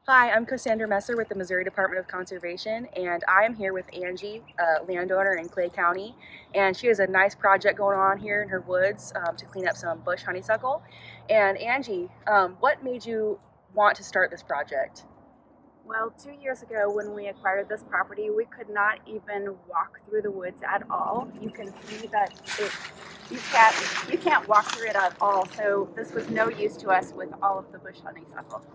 Hi, I'm Cassandra Messer with the Missouri Department of Conservation, and I am here with Angie, a landowner in Clay County, and she has a nice project going on here in her woods to clean up some bush honeysuckle. And Angie, what made you want to start this project? Well, 2 years ago when we acquired this property, we could not even walk through the woods at all. You can see that you can't walk through it at all. So this was no use to us with all of the bush honeysuckle.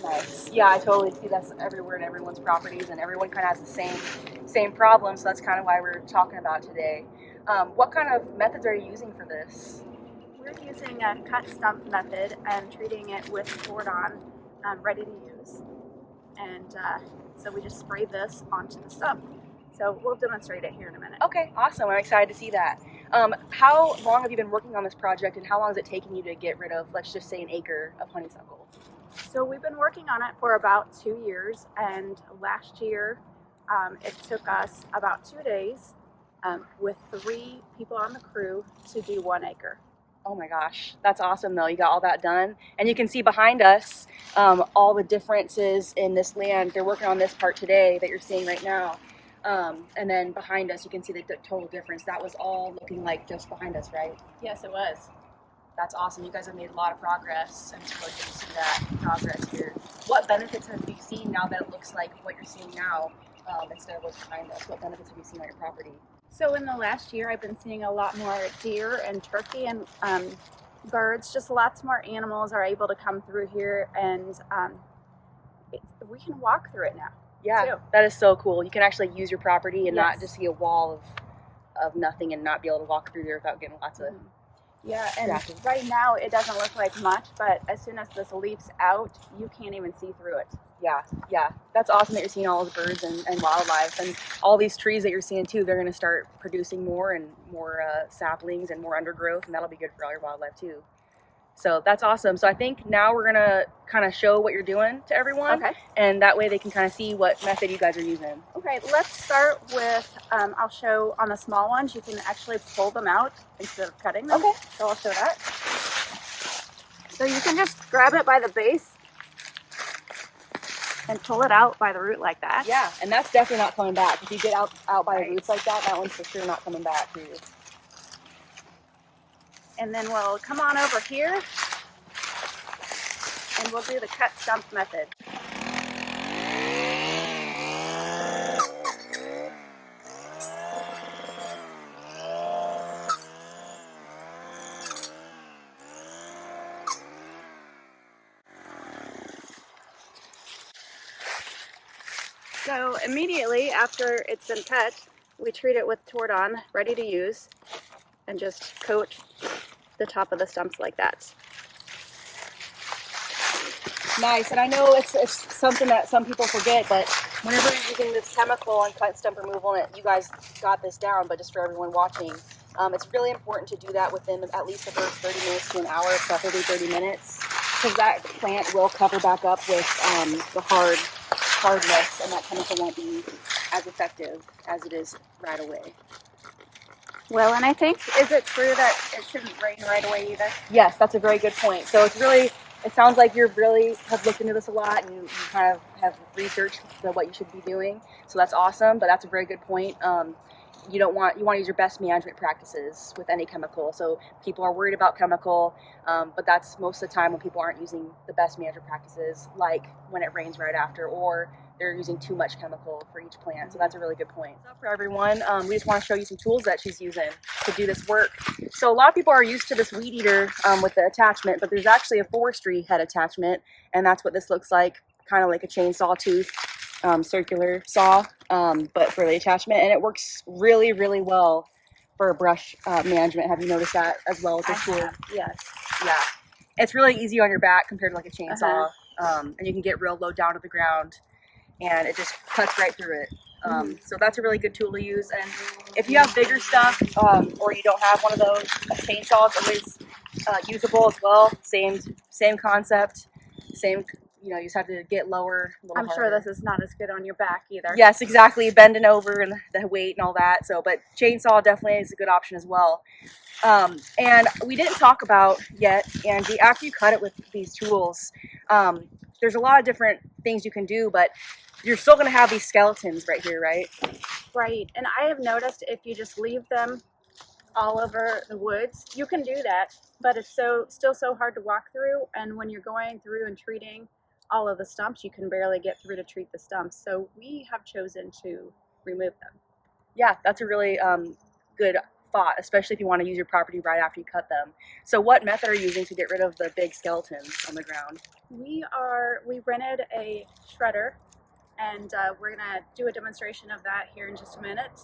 Nice. Yeah, I totally see that's everywhere in everyone's properties, and everyone kind of has the same problem. So that's kind of why we're talking about today. What kind of methods are you using for this? We're using a cut stump method and treating it with Tordon, ready to use. And so we just spray this onto the stump. So we'll demonstrate it here in a minute. Okay, awesome. I'm excited to see that. How long have you been working on this project, and how long is it taking you to get rid of, let's just say, an acre of honeysuckle? So we've been working on it for about 2 years, and last year it took us about 2 days with 3 people on the crew to do 1 acre. Oh my gosh, that's awesome though. You got all that done. And you can see behind us all the differences in this land. They're working on this part today that you're seeing right now. And then behind us, you can see the total difference. That was all looking like just behind us, right? Yes, it was. That's awesome. You guys have made a lot of progress, and it's really good to see that progress here. What benefits have you seen now that it looks like what you're seeing now instead of what's behind us? What benefits have you seen on your property? So in the last year, I've been seeing a lot more deer and turkey and birds. Just lots more animals are able to come through here, and we can walk through it now. Yeah, too. That is so cool. You can actually use your property and Yes. not just see a wall of nothing and not be able to walk through there without getting lots of... Yeah, and traffic. right now it doesn't look like much, but as soon as this leaps out, you can't even see through it. Yeah. That's awesome that you're seeing all the birds and wildlife, and all these trees that you're seeing too. They're going to start producing more and more saplings and more undergrowth, and that'll be good for all your wildlife too. So that's awesome. So I think now we're going to kind of show what you're doing to everyone. Okay. And that way they can kind of see what method you guys are using. Okay, let's start with, I'll show on the small ones, you can actually pull them out instead of cutting them. Okay. So I'll show that. So you can just grab it by the base and pull it out by the root like that. Yeah, and that's definitely not coming back. If you get out by Right. the roots like that one's for sure not coming back for you. And then we'll come on over here and we'll do the cut stump method. So immediately after it's been cut, we treat it with Tordon, ready to use, and just coat the top of the stumps like that. Nice, and I know it's something that some people forget, but whenever you're using this chemical and cut stump removal, and you guys got this down, but just for everyone watching, it's really important to do that within at least the first 30 minutes to an hour, preferably 30 minutes, because that plant will cover back up with the hardness, and that chemical won't be as effective as it is right away. Well, and I think, is it true that it shouldn't rain right away either? Yes, that's a very good point. So it sounds like you really have looked into this a lot, and you kind of have researched what you should be doing. So that's awesome, but that's a very good point. You want to use your best management practices with any chemical. So people are worried about chemical, but that's most of the time when people aren't using the best management practices, like when it rains right after, or they're using too much chemical for each plant. So that's a really good point. So for everyone, we just want to show you some tools that she's using to do this work. So a lot of people are used to this weed eater with the attachment, but there's actually a forestry head attachment, and that's what this looks like, kind of like a chainsaw tooth. Circular saw, but for the attachment, and it works really, really well for brush management. Have you noticed that as well as this tool? Yes. Yeah, it's really easy on your back compared to like a chainsaw, and you can get real low down to the ground, and it just cuts right through it. So that's a really good tool to use. And if you have bigger stuff, or you don't have one of those, a chainsaw is always usable as well. Same concept, same. You just have to get lower. I'm sure this is not as good on your back either. Yes, exactly. Bending over and the weight and all that. So, but chainsaw definitely is a good option as well. And we didn't talk about yet, Angie, after you cut it with these tools, there's a lot of different things you can do, but you're still going to have these skeletons right here, right? Right, and I have noticed if you just leave them all over the woods, you can do that, but it's still so hard to walk through, and when you're going through and treating all of the stumps, you can barely get through to treat the stumps. So we have chosen to remove them. Yeah, that's a really good thought, especially if you want to use your property right after you cut them. So what method are you using to get rid of the big skeletons on the ground? We rented a shredder, and we're gonna do a demonstration of that here in just a minute.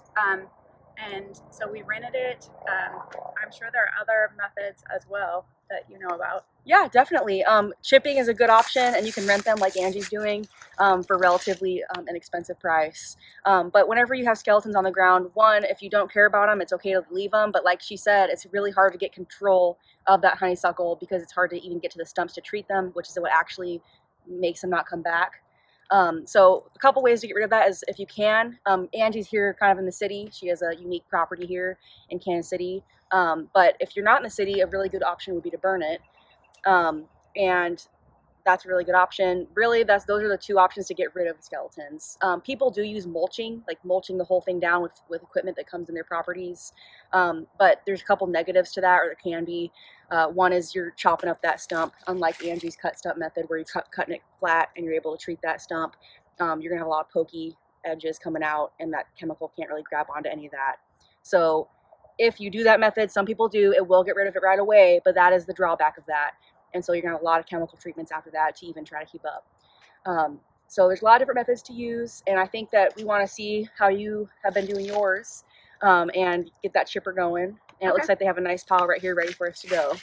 And so we rented it. I'm sure there are other methods as well that you know about. Yeah, definitely. Chipping is a good option, and you can rent them like Angie's doing for relatively inexpensive price. But whenever you have skeletons on the ground, one, if you don't care about them, it's okay to leave them. But like she said, it's really hard to get control of that honeysuckle because it's hard to even get to the stumps to treat them, which is what actually makes them not come back. So a couple ways to get rid of that is if you can. Angie's here kind of in the city. She has a unique property here in Kansas City. But if you're not in the city, a really good option would be to burn it. And that's a really good option. Really, those are the two options to get rid of the skeletons. People do use mulching, like mulching the whole thing down with equipment that comes in their properties. But there's a couple negatives to that, or there can be. One is you're chopping up that stump, unlike Angie's cut stump method where you're cutting it flat and you're able to treat that stump. You're gonna have a lot of pokey edges coming out, and that chemical can't really grab onto any of that. So if you do that method, some people do, it will get rid of it right away, but that is the drawback of that. And so you're gonna have a lot of chemical treatments after that to even try to keep up. So there's a lot of different methods to use, and I think that we wanna see how you have been doing yours and get that chipper going. And it looks like they have a nice pile right here ready for us to go.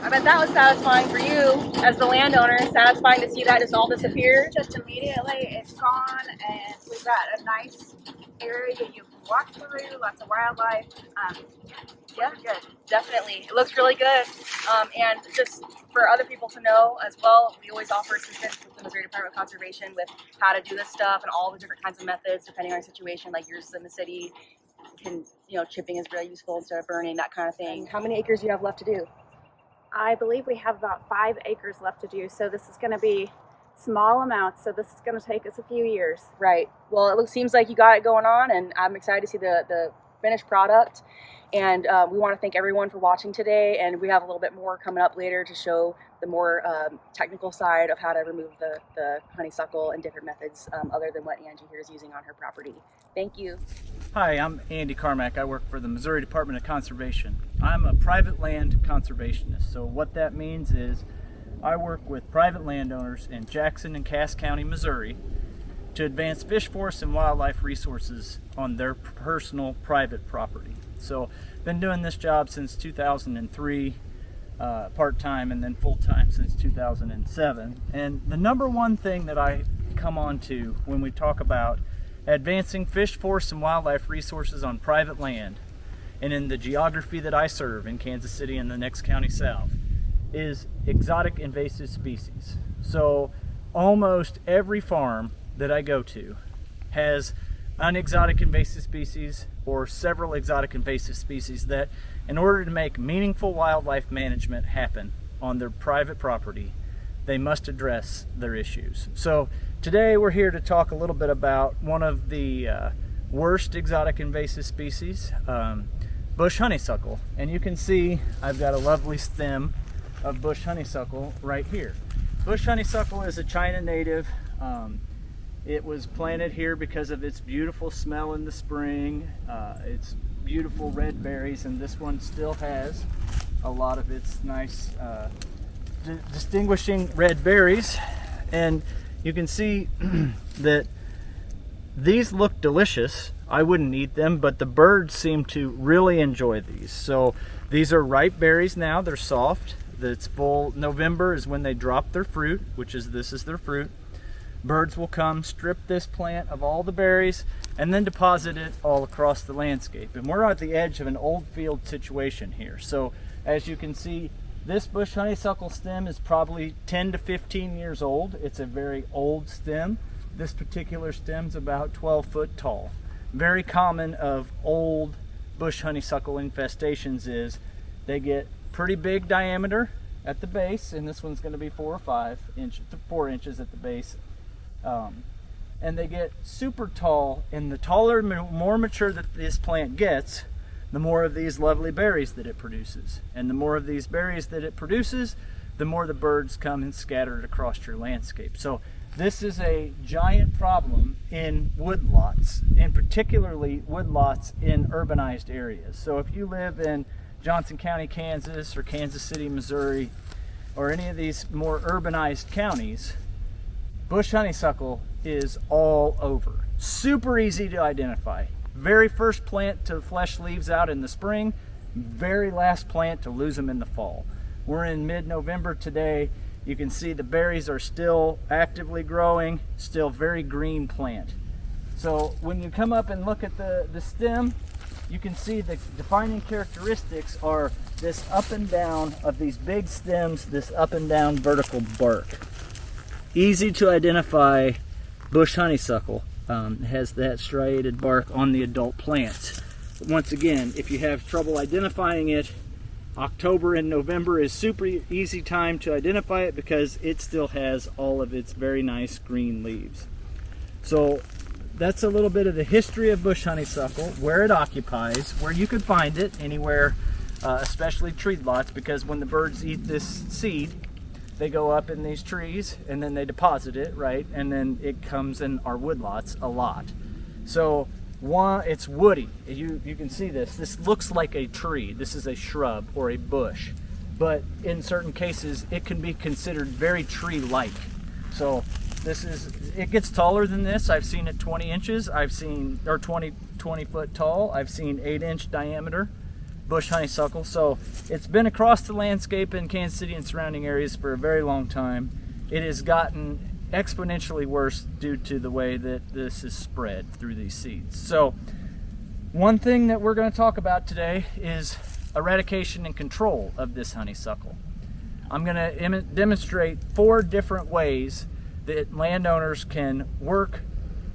I bet that was satisfying for you as the landowner, satisfying to see that just all disappear. Just immediately it's gone, and we've got a nice area you can walk through, lots of wildlife. Yeah, good. Definitely. It looks really good. And just for other people to know as well, we always offer assistance with the Missouri Department of Conservation with how to do this stuff and all the different kinds of methods depending on your situation, like yours is in the city. Chipping is really useful instead of burning, that kind of thing. How many acres do you have left to do? I believe we have about 5 acres left to do, so this is going to be small amounts, so this is going to take us a few years. Right. Well, it seems like you got it going on, and I'm excited to see the finished product. And we want to thank everyone for watching today, and we have a little bit more coming up later to show the more technical side of how to remove the honeysuckle and different methods other than what Angie here is using on her property. Thank you. Hi, I'm Andy Carmack. I work for the Missouri Department of Conservation. I'm a private land conservationist. So what that means is I work with private landowners in Jackson and Cass County, Missouri, to advance fish, forest, and wildlife resources on their personal private property. So been doing this job since 2003, part-time, and then full-time since 2007. And the number one thing that I come on to when we talk about advancing fish, forest, and wildlife resources on private land, and in the geography that I serve in Kansas City and the next county south, is exotic invasive species. So almost every farm that I go to has an exotic invasive species or several exotic invasive species that, in order to make meaningful wildlife management happen on their private property, they must address their issues. So today we're here to talk a little bit about one of the worst exotic invasive species, bush honeysuckle. And you can see I've got a lovely stem of bush honeysuckle right here. Bush honeysuckle is a China native. It was planted here because of its beautiful smell in the spring, its beautiful red berries, and this one still has a lot of its nice distinguishing red berries. And you can see that these look delicious. I wouldn't eat them, but the birds seem to really enjoy these. So these are ripe berries now, they're soft. It's full. November is when they drop their fruit, which is, this is their fruit. Birds will come, strip this plant of all the berries, and then deposit it all across the landscape. And we're at the edge of an old field situation here. So as you can see, this bush honeysuckle stem is probably 10 to 15 years old. It's a very old stem. This particular stem's about 12 foot tall. Very common of old bush honeysuckle infestations is they get pretty big diameter at the base, and this one's going to be 4 inches at the base. And they get super tall, and the taller, more mature that this plant gets, the more of these lovely berries that it produces. And the more of these berries that it produces, the more the birds come and scatter it across your landscape. So this is a giant problem in woodlots, and particularly woodlots in urbanized areas. So if you live in Johnson County, Kansas, or Kansas City, Missouri, or any of these more urbanized counties, bush honeysuckle is all over. Super easy to identify. Very first plant to flesh leaves out in the spring, very last plant to lose them in the fall. We're in mid-November today. You can see the berries are still actively growing, still very green plant. So when you come up and look at the stem, you can see the defining characteristics are this up and down of these big stems, this up and down vertical bark. Easy to identify bush honeysuckle. Has that striated bark on the adult plants. Once again, if you have trouble identifying it, October and November is super easy time to identify it because it still has all of its very nice green leaves. So that's a little bit of the history of bush honeysuckle, where it occupies, where you could find it anywhere, especially tree lots, because when the birds eat this seed, they go up in these trees and then they deposit it, right? And then it comes in our woodlots a lot. So one, it's woody. You can see this. This looks like a tree. This is a shrub or a bush. But in certain cases, it can be considered very tree-like. So this is, it gets taller than this. I've seen it 20 inches. I've seen, or 20 foot tall. I've seen 8-inch diameter bush honeysuckle. So it's been across the landscape in Kansas City and surrounding areas for a very long time. It has gotten exponentially worse due to the way that this is spread through these seeds. So one thing that we're going to talk about today is eradication and control of this honeysuckle. I'm going to demonstrate 4 different ways that landowners can work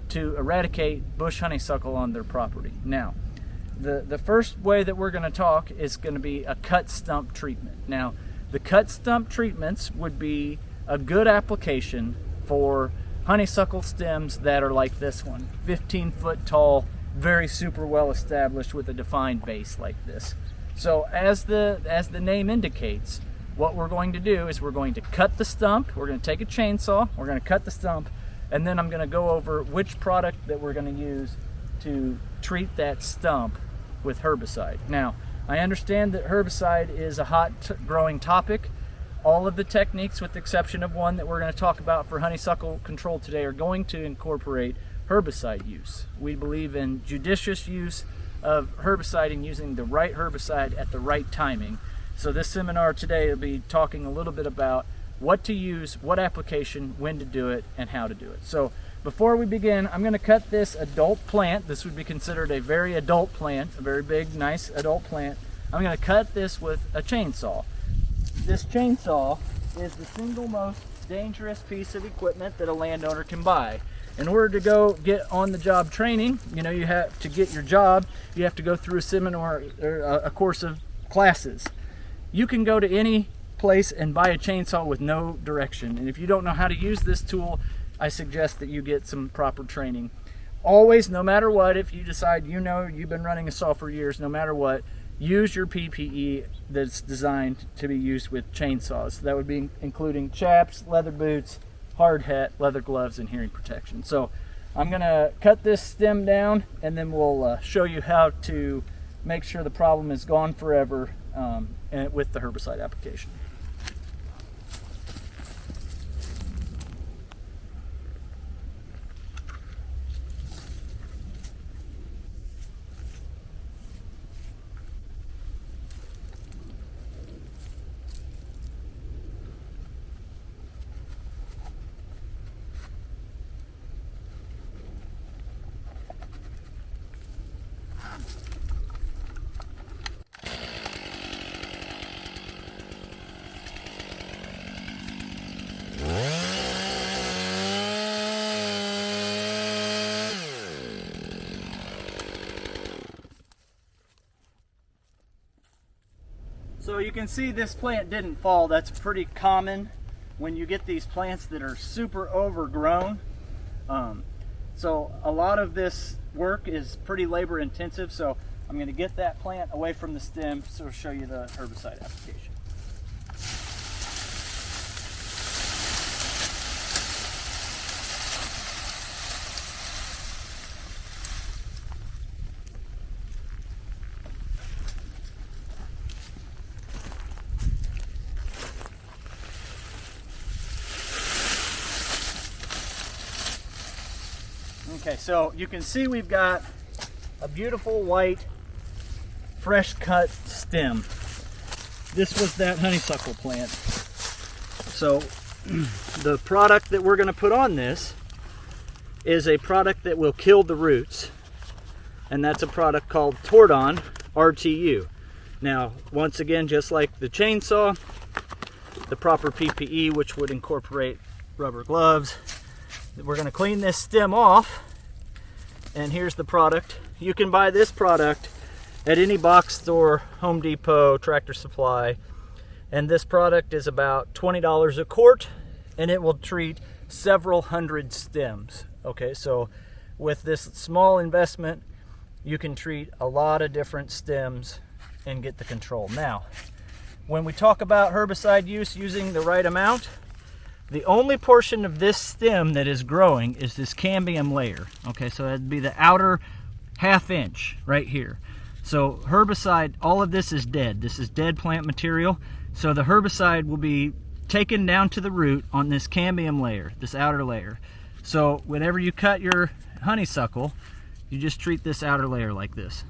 to eradicate bush honeysuckle on their property. Now, the first way that we're going to talk is going to be a cut stump treatment. Now, the cut stump treatments would be a good application for honeysuckle stems that are like this one, 15 foot tall, very super well established with a defined base like this. So as the name indicates, what we're going to do is we're going to cut the stump. We're going to take a chainsaw, we're going to cut the stump, and then I'm going to go over which product that we're going to use to treat that stump with herbicide. Now, I understand that herbicide is a hot growing topic. All of the techniques, with the exception of one that we're going to talk about for honeysuckle control today, are going to incorporate herbicide use. We believe in judicious use of herbicide and using the right herbicide at the right timing. So this seminar today will be talking a little bit about what to use, what application, when to do it, and how to do it. So before we begin, I'm going to cut this adult plant. This would be considered a very adult plant, a very big, nice adult plant. I'm going to cut this with a chainsaw. This chainsaw is the single most dangerous piece of equipment that a landowner can buy. In order to go get on-the-job training, you have to get your job, you have to go through a seminar or a course of classes. You can go to any place and buy a chainsaw with no direction. And if you don't know how to use this tool, I suggest that you get some proper training. Always, no matter what, if you decide you've been running a saw for years, no matter what, use your PPE that's designed to be used with chainsaws. That would be including chaps, leather boots, hard hat, leather gloves, and hearing protection. So I'm gonna cut this stem down, and then we'll show you how to make sure the problem is gone forever with the herbicide application. So you can see this plant didn't fall. That's pretty common when you get these plants that are super overgrown. So a lot of this work is pretty labor intensive. So I'm going to get that plant away from the stem to show you the herbicide application. Okay, so you can see we've got a beautiful white, fresh cut stem. This was that honeysuckle plant. So the product that we're going to put on this is a product that will kill the roots, and that's a product called Tordon RTU. Now, once again, just like the chainsaw, the proper PPE, which would incorporate rubber gloves. We're going to clean this stem off, and here's the product. You can buy this product at any box store, Home Depot, Tractor Supply, and this product is about $20 a quart, and it will treat several hundred stems. Okay, so with this small investment, you can treat a lot of different stems and get the control. Now, when we talk about herbicide use using the right amount, the only portion of this stem that is growing is this cambium layer. Okay, so that'd be the outer ½ inch right here. So herbicide, all of this is dead. This is dead plant material. So the herbicide will be taken down to the root on this cambium layer, this outer layer. So whenever you cut your honeysuckle, you just treat this outer layer like this.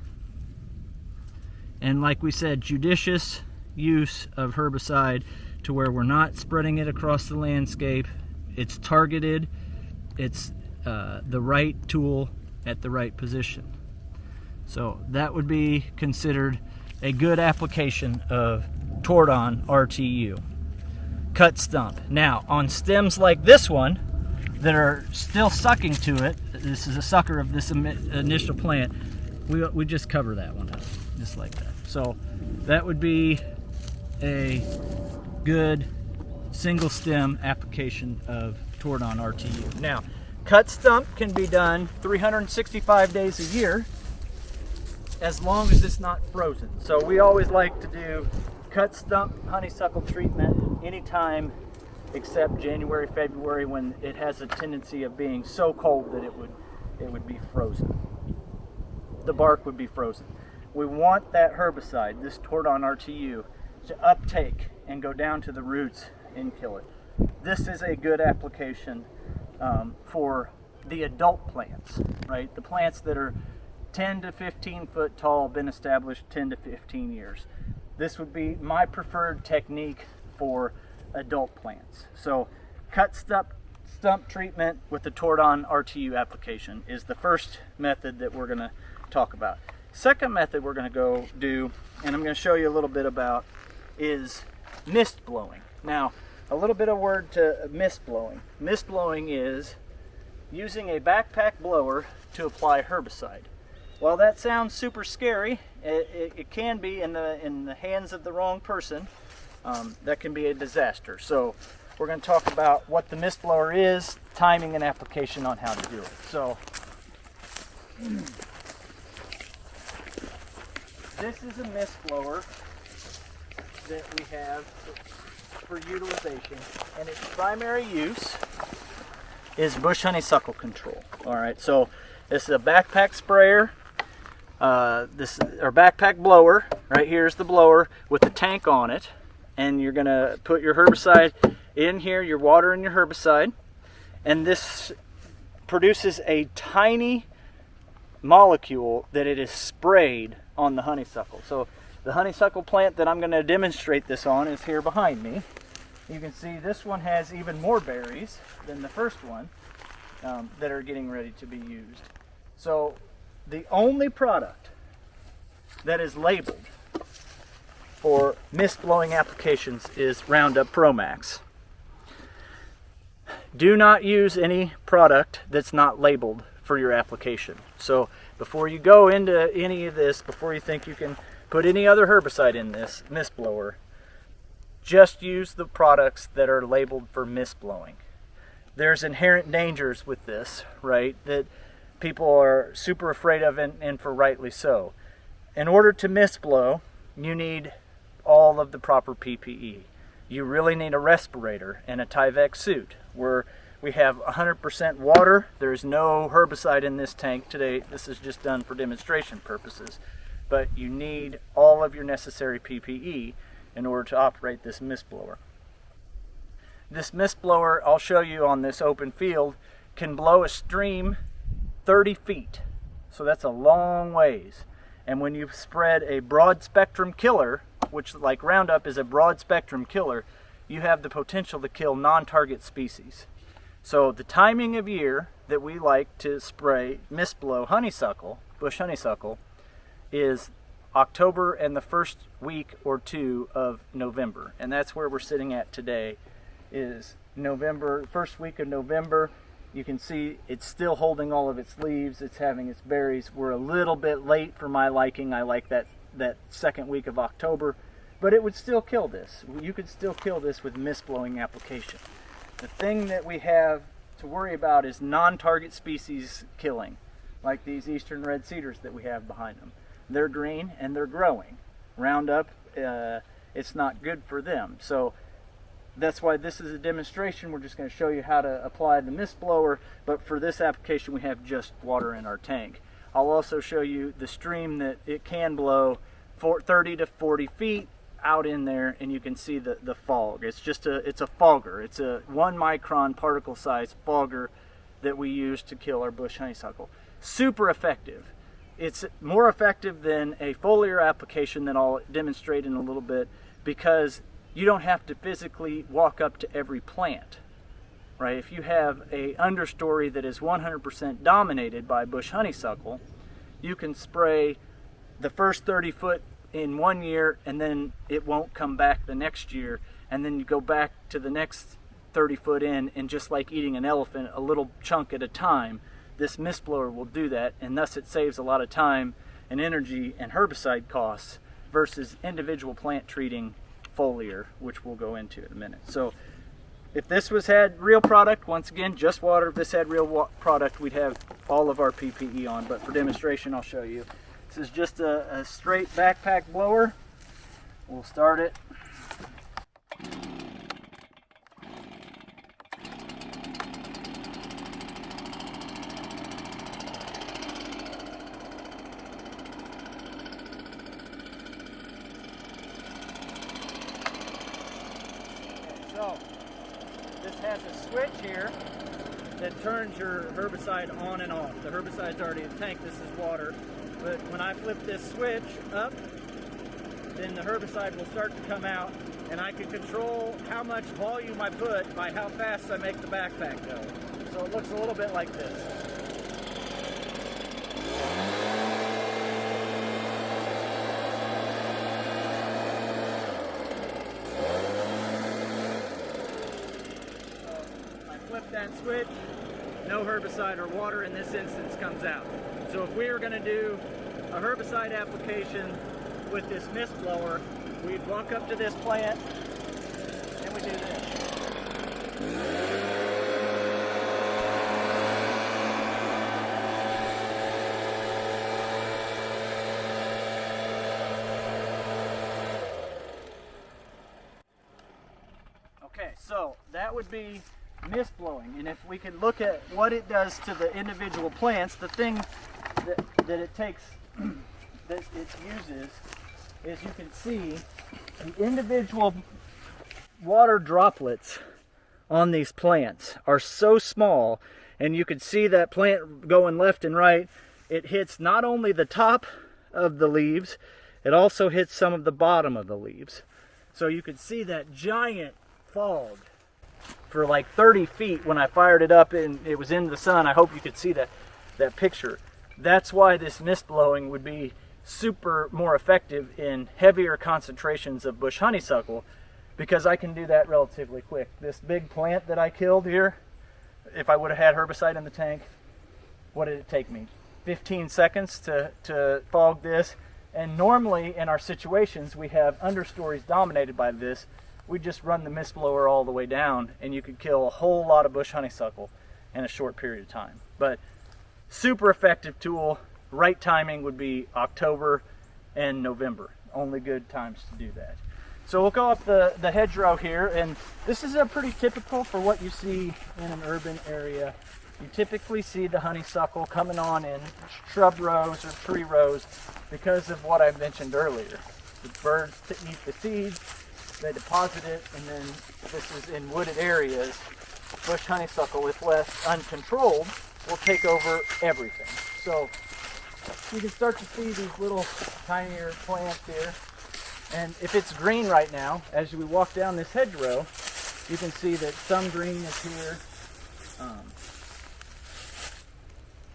And like we said, judicious use of herbicide to where we're not spreading it across the landscape. It's targeted, it's the right tool at the right position. So that would be considered a good application of Tordon RTU. Cut stump. Now, on stems like this one that are still sucking to it, this is a sucker of this initial plant, we just cover that one up, just like that. So that would be a good single stem application of Tordon RTU. Now, cut stump can be done 365 days a year as long as it's not frozen. So we always like to do cut stump honeysuckle treatment anytime except January, February, when it has a tendency of being so cold that it would be frozen. The bark would be frozen. We want that herbicide, this Tordon RTU, to uptake and go down to the roots and kill it. This is a good application for the adult plants, right? The plants that are 10 to 15 foot tall, been established 10 to 15 years. This would be my preferred technique for adult plants. So cut stump treatment with the Tordon RTU application is the first method that we're going to talk about. Second method we're going to go do, and I'm going to show you a little bit about, is mist blowing. Now, a little bit of word to mist blowing. Mist blowing is using a backpack blower to apply herbicide. While that sounds super scary, it can be in the hands of the wrong person. that can be a disaster. So we're going to talk about what the mist blower is, timing and application on how to do it. So this is a mist blower that we have for utilization, and its primary use is bush honeysuckle control. All right, so this is a backpack sprayer. This is our backpack blower. Right here is the blower with the tank on it, and you're gonna put your herbicide in here, your water and your herbicide, and this produces a tiny molecule that it is sprayed on the honeysuckle. So the honeysuckle plant that I'm going to demonstrate this on is here behind me. You can see this one has even more berries than the first one that are getting ready to be used. So the only product that is labeled for mist blowing applications is Roundup Pro Max. Do not use any product that's not labeled for your application. So before you go into any of this, before you think you can put any other herbicide in this mist blower, just use the products that are labeled for mist blowing. There's inherent dangers with this, right, that people are super afraid of, and for rightly so. In order to mist blow, you need all of the proper PPE. You really need a respirator and a Tyvek suit, where we have 100% water. There's no herbicide in this tank today. This is just done for demonstration purposes. But you need all of your necessary PPE in order to operate this mist blower. This mist blower, I'll show you on this open field, can blow a stream 30 feet. So that's a long ways. And when you've spread a broad spectrum killer, which like Roundup is a broad spectrum killer, you have the potential to kill non-target species. So the timing of year that we like to spray mist blow honeysuckle, bush honeysuckle, is October and the first week or two of November. And that's where we're sitting at today, is November, first week of November. You can see it's still holding all of its leaves, it's having its berries. We're a little bit late for my liking. I like that second week of October, but it would still kill this. You could still kill this with mist blowing application. The thing that we have to worry about is non-target species killing, like these eastern red cedars that we have behind them. They're green and they're growing. Roundup, it's not good for them. So that's why this is a demonstration. We're just going to show you how to apply the mist blower, but for this application we have just water in our tank. I'll also show you the stream that it can blow 30 to 40 feet out in there, and you can see the fog. It's a fogger. It's a 1 micron particle size fogger that we use to kill our bush honeysuckle. Super effective. It's more effective than a foliar application that I'll demonstrate in a little bit, because you don't have to physically walk up to every plant, right? If you have a understory that is 100% dominated by bush honeysuckle, you can spray the first 30 foot in 1 year, and then it won't come back the next year, and then you go back to the next 30 foot in, and just like eating an elephant, a little chunk at a time, this mist blower will do that, and thus it saves a lot of time and energy and herbicide costs versus individual plant treating foliar, which we'll go into in a minute. So if this had real product, once again, just water, if this had real product, we'd have all of our PPE on, but for demonstration I'll show you. This is just a straight backpack blower. We'll start it. So this has a switch here that turns your herbicide on and off. The herbicide's already in the tank, this is water. But when I flip this switch up, then the herbicide will start to come out, and I can control how much volume I put by how fast I make the backpack go. So it looks a little bit like this. Flip that switch, no herbicide or water in this instance comes out. So if we were going to do a herbicide application with this mist blower, we'd walk up to this plant, do this. Okay, so that would be mist blowing, and if we could look at what it does to the individual plants, the thing that it takes, that it uses, is you can see the individual water droplets on these plants are so small, and you can see that plant going left and right. It hits not only the top of the leaves, it also hits some of the bottom of the leaves. So you could see that giant fog for like 30 feet when I fired it up and it was in the sun. I hope you could see that picture. That's why this mist blowing would be super more effective in heavier concentrations of bush honeysuckle, because I can do that relatively quick. This big plant that I killed here, if I would have had herbicide in the tank, what did it take me? 15 seconds to fog this. And normally in our situations, we have understories dominated by this. We just run the mist blower all the way down and you could kill a whole lot of bush honeysuckle in a short period of time. But super effective tool. Right timing would be October and November. Only good times to do that. So we'll go up the hedgerow here, and this is a pretty typical for what you see in an urban area. You typically see the honeysuckle coming on in shrub rows or tree rows because of what I mentioned earlier. The birds to eat the seeds, they deposit it, and then this is in wooded areas. Bush honeysuckle, if left uncontrolled, will take over everything. So you can start to see these little tinier plants here. And if it's green right now, as we walk down this hedgerow, you can see that some green is here.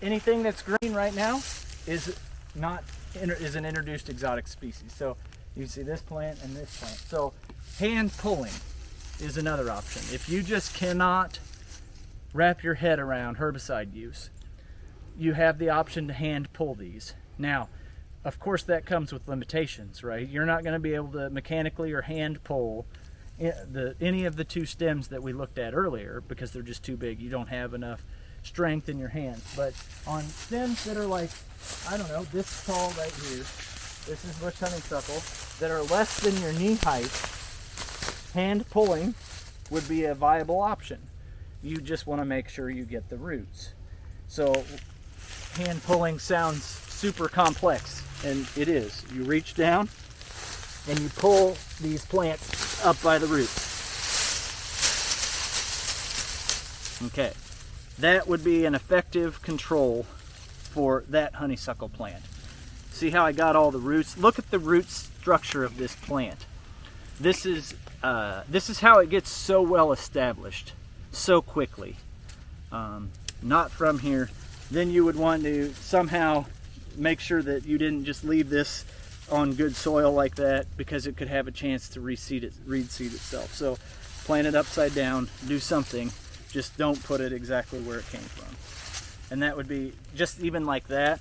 Anything that's green right now is an introduced exotic species. So you see this plant and this plant. So hand pulling is another option. If you just cannot wrap your head around herbicide use, you have the option to hand pull these. Now, of course, that comes with limitations, right? You're not going to be able to mechanically or hand pull any of the two stems that we looked at earlier because they're just too big. You don't have enough strength in your hands. But on stems that are like, I don't know, this tall right here, this is bush honeysuckle, that are less than your knee height, hand pulling would be a viable option. You just want to make sure you get the roots. So hand pulling sounds super complex, and it is. You reach down and you pull these plants up by the roots. Okay, that would be an effective control for that honeysuckle plant. See how I got all the roots? Look at the root structure of this plant. This is how it gets so well established so quickly. Not from here. Then you would want to somehow make sure that you didn't just leave this on good soil like that, because it could have a chance to reseed itself. So plant it upside down, do something, just don't put it exactly where it came from. And that would be, just even like that,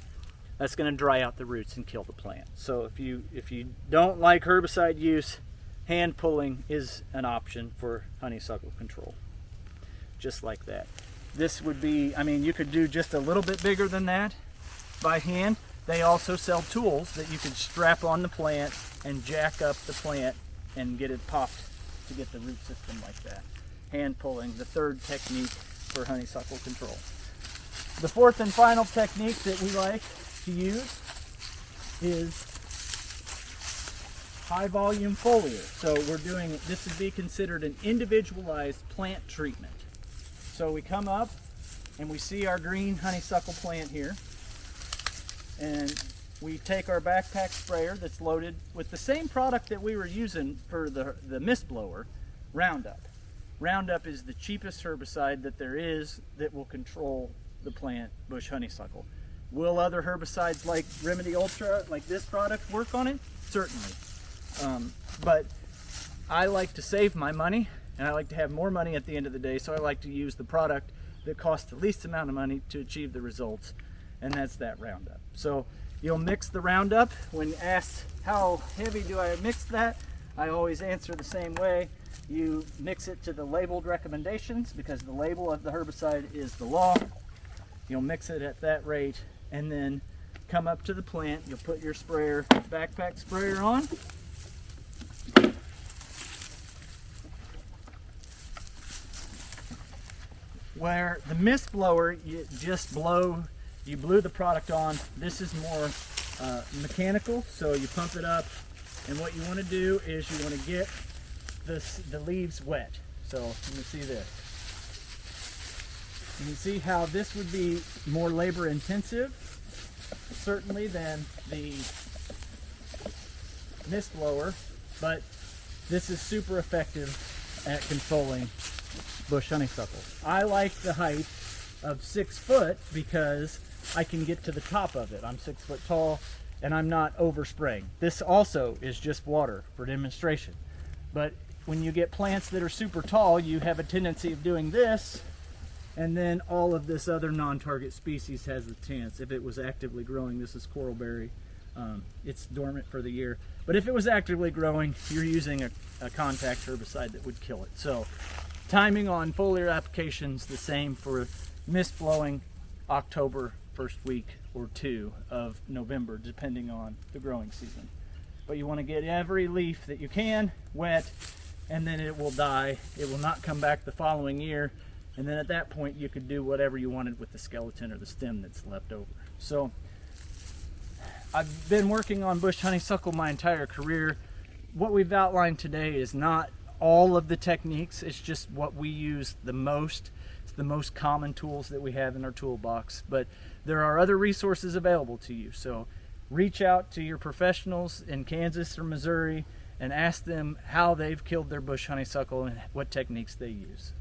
that's going to dry out the roots and kill the plant. So if you don't like herbicide use, hand pulling is an option for honeysuckle control. Just like that. This would be, I mean, you could do just a little bit bigger than that by hand. They also sell tools that you could strap on the plant and jack up the plant and get it popped to get the root system like that. Hand pulling, the third technique for honeysuckle control. The fourth and final technique that we like to use is high volume foliar. So this would be considered an individualized plant treatment. So we come up and we see our green honeysuckle plant here, and we take our backpack sprayer that's loaded with the same product that we were using for the mist blower, Roundup. Roundup is the cheapest herbicide that there is that will control the plant bush honeysuckle. Will other herbicides like Remedy Ultra, like this product, work on it? Certainly. But I like to save my money, and I like to have more money at the end of the day, so I like to use the product that costs the least amount of money to achieve the results, and that's that Roundup. So you'll mix the Roundup. When asked how heavy do I mix that, I always answer the same way. You mix it to the labeled recommendations because the label of the herbicide is the law. You'll mix it at that rate and then come up to the plant. You'll put your sprayer, backpack sprayer on. Where the mist blower, you just you blew the product on. This is more mechanical, so you pump it up, and what you want to do is you want to get the leaves wet. So you can see this. You can see how this would be more labor intensive, certainly, than the mist blower, but this is super effective at controlling bush honeysuckle. I like the height of 6 foot because I can get to the top of it. I'm 6 foot tall and I'm not overspraying. This also is just water for demonstration. But when you get plants that are super tall, you have a tendency of doing this, and then all of this other non-target species has the chance. If it was actively growing, this is coralberry, it's dormant for the year. But if it was actively growing, you're using a contact herbicide that would kill it. So timing on foliar applications the same for mist blowing October, first week or 2 of November, depending on the growing season. But you want to get every leaf that you can wet, and then it will die. It will not come back the following year, and then at that point you could do whatever you wanted with the skeleton or the stem that's left over. So I've been working on bush honeysuckle my entire career. What we've outlined today is not all of the techniques, it's just what we use the most. It's the most common tools that we have in our toolbox, but there are other resources available to you. So reach out to your professionals in Kansas or Missouri and ask them how they've killed their bush honeysuckle and what techniques they use.